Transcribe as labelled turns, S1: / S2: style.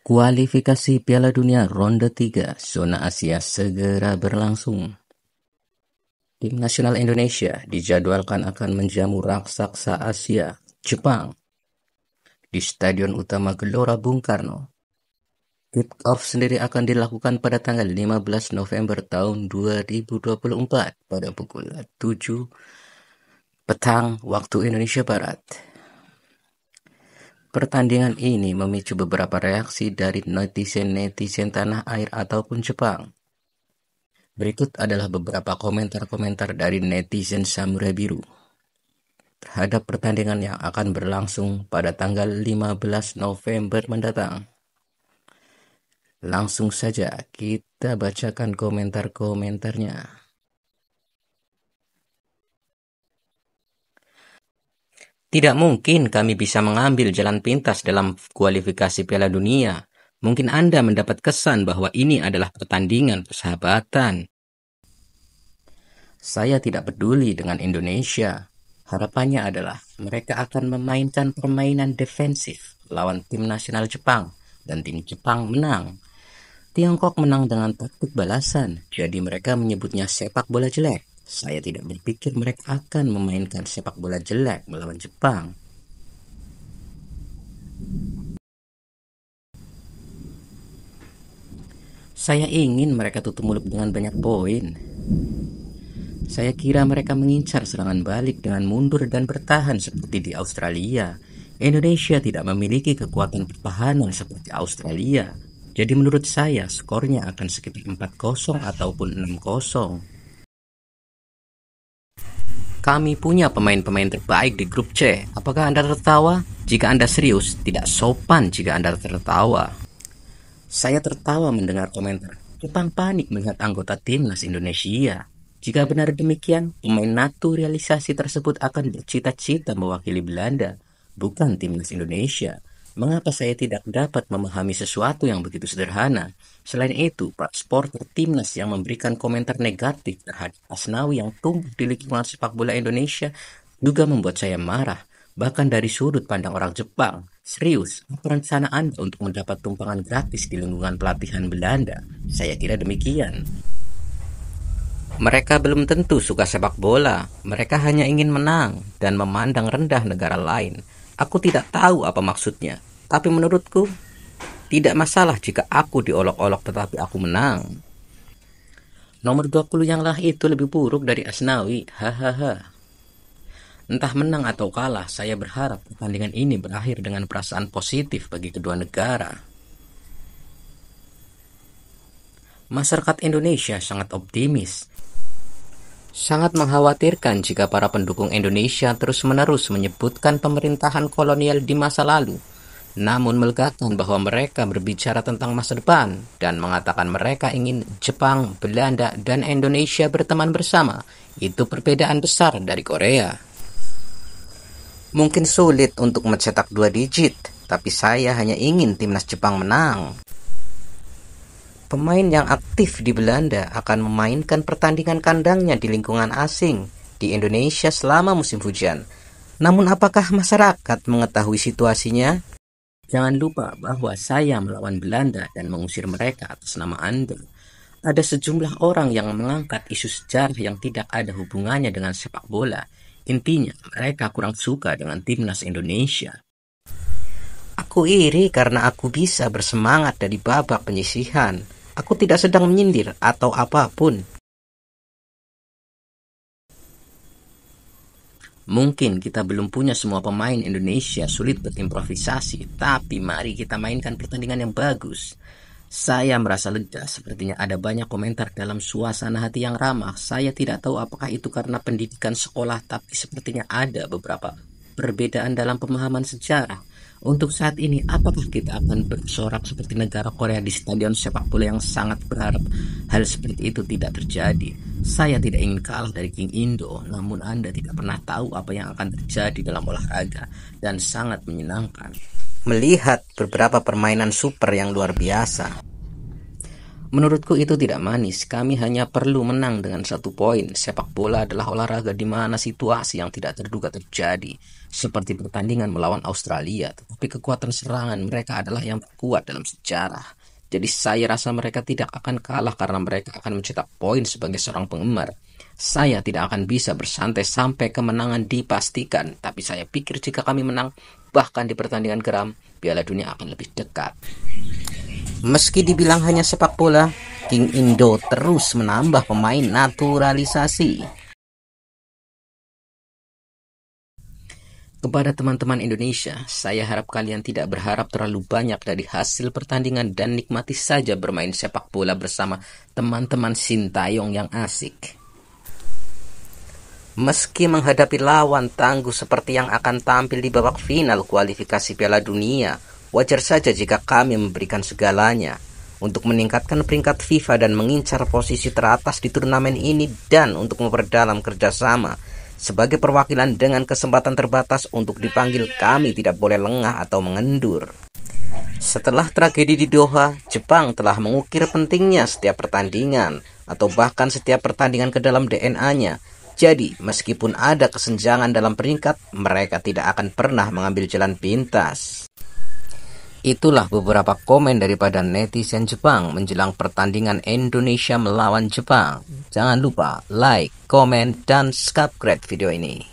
S1: Kualifikasi Piala Dunia Ronde 3 Zona Asia segera berlangsung. Tim nasional Indonesia dijadwalkan akan menjamu raksasa Asia, Jepang, di Stadion Utama Gelora Bung Karno. Kick-off sendiri akan dilakukan pada tanggal 15 November tahun 2024 pada pukul 7 petang waktu Indonesia Barat. Pertandingan ini memicu beberapa reaksi dari netizen-netizen tanah air ataupun Jepang. Berikut adalah beberapa komentar-komentar dari netizen Samurai Biru terhadap pertandingan yang akan berlangsung pada tanggal 15 November mendatang. Langsung saja kita bacakan komentar-komentarnya. Tidak mungkin kami bisa mengambil jalan pintas dalam kualifikasi Piala Dunia. Mungkin Anda mendapat kesan bahwa ini adalah pertandingan persahabatan. Saya tidak peduli dengan Indonesia. Harapannya adalah mereka akan memainkan permainan defensif lawan tim nasional Jepang dan tim Jepang menang. Tiongkok menang dengan taktik balasan, jadi mereka menyebutnya sepak bola jelek. Saya tidak berpikir mereka akan memainkan sepak bola jelek melawan Jepang. Saya ingin mereka tutup mulut dengan banyak poin. Saya kira mereka mengincar serangan balik dengan mundur dan bertahan seperti di Australia. Indonesia tidak memiliki kekuatan pertahanan seperti Australia. Jadi menurut saya skornya akan sekitar 4-0 ataupun 6-0. Kami punya pemain-pemain terbaik di grup C. Apakah Anda tertawa? Jika Anda serius, tidak sopan jika Anda tertawa. Saya tertawa mendengar komentar. Jepang panik melihat anggota timnas Indonesia. Jika benar demikian, pemain naturalisasi tersebut akan bercita-cita mewakili Belanda, bukan timnas Indonesia. Mengapa saya tidak dapat memahami sesuatu yang begitu sederhana? Selain itu, para supporter timnas yang memberikan komentar negatif terhadap Asnawi yang tumbuh di lingkungan sepak bola Indonesia juga membuat saya marah. Bahkan dari sudut pandang orang Jepang, serius, apa rencana Anda untuk mendapat tumpangan gratis di lingkungan pelatihan Belanda? Saya kira demikian. Mereka belum tentu suka sepak bola. Mereka hanya ingin menang dan memandang rendah negara lain. Aku tidak tahu apa maksudnya, tapi menurutku tidak masalah jika aku diolok-olok tetapi aku menang. Nomor 20 yang lah itu lebih buruk dari Asnawi, hahaha. Entah menang atau kalah, saya berharap pertandingan ini berakhir dengan perasaan positif bagi kedua negara. Masyarakat Indonesia sangat optimis. Sangat mengkhawatirkan jika para pendukung Indonesia terus-menerus menyebutkan pemerintahan kolonial di masa lalu, namun melegakan bahwa mereka berbicara tentang masa depan dan mengatakan mereka ingin Jepang, Belanda, dan Indonesia berteman bersama. Itu perbedaan besar dari Korea. Mungkin sulit untuk mencetak 2 digit, tapi saya hanya ingin timnas Jepang menang. Pemain yang aktif di Belanda akan memainkan pertandingan kandangnya di lingkungan asing di Indonesia selama musim hujan. Namun apakah masyarakat mengetahui situasinya? Jangan lupa bahwa saya melawan Belanda dan mengusir mereka atas nama Anda. Ada sejumlah orang yang mengangkat isu sejarah yang tidak ada hubungannya dengan sepak bola. Intinya, mereka kurang suka dengan timnas Indonesia. Aku iri karena aku bisa bersemangat dari babak penyisihan. Aku tidak sedang menyindir atau apapun. Mungkin kita belum punya semua pemain Indonesia sulit berimprovisasi, tapi mari kita mainkan pertandingan yang bagus. Saya merasa lega, sepertinya ada banyak komentar dalam suasana hati yang ramah. Saya tidak tahu apakah itu karena pendidikan sekolah, tapi sepertinya ada beberapa perbedaan dalam pemahaman sejarah. Untuk saat ini, apakah kita akan bersorak seperti negara Korea di stadion sepak bola yang sangat berharap hal seperti itu tidak terjadi? Saya tidak ingin kalah dari King Indo, namun Anda tidak pernah tahu apa yang akan terjadi dalam olahraga, dan sangat menyenangkan melihat beberapa permainan super yang luar biasa. Menurutku itu tidak manis. Kami hanya perlu menang dengan 1 poin. Sepak bola adalah olahraga di mana situasi yang tidak terduga terjadi, seperti pertandingan melawan Australia. Tetapi kekuatan serangan mereka adalah yang terkuat dalam sejarah. Jadi saya rasa mereka tidak akan kalah karena mereka akan mencetak poin sebagai seorang penggemar. Saya tidak akan bisa bersantai sampai kemenangan dipastikan. Tapi saya pikir jika kami menang, bahkan di pertandingan geram, Piala Dunia akan lebih dekat. Meski dibilang hanya sepak bola, King Indo terus menambah pemain naturalisasi. Kepada teman-teman Indonesia, saya harap kalian tidak berharap terlalu banyak dari hasil pertandingan dan nikmati saja bermain sepak bola bersama teman-teman Sintayong yang asik. Meski menghadapi lawan tangguh seperti yang akan tampil di babak final kualifikasi Piala Dunia, wajar saja jika kami memberikan segalanya untuk meningkatkan peringkat FIFA dan mengincar posisi teratas di turnamen ini, dan untuk memperdalam kerjasama. Sebagai perwakilan dengan kesempatan terbatas untuk dipanggil, kami tidak boleh lengah atau mengendur. Setelah tragedi di Doha, Jepang telah mengukir pentingnya setiap pertandingan atau bahkan setiap pertandingan ke dalam DNA-nya. Jadi, meskipun ada kesenjangan dalam peringkat, mereka tidak akan pernah mengambil jalan pintas. Itulah beberapa komen daripada netizen Jepang menjelang pertandingan Indonesia melawan Jepang. Jangan lupa like, komen, dan subscribe video ini.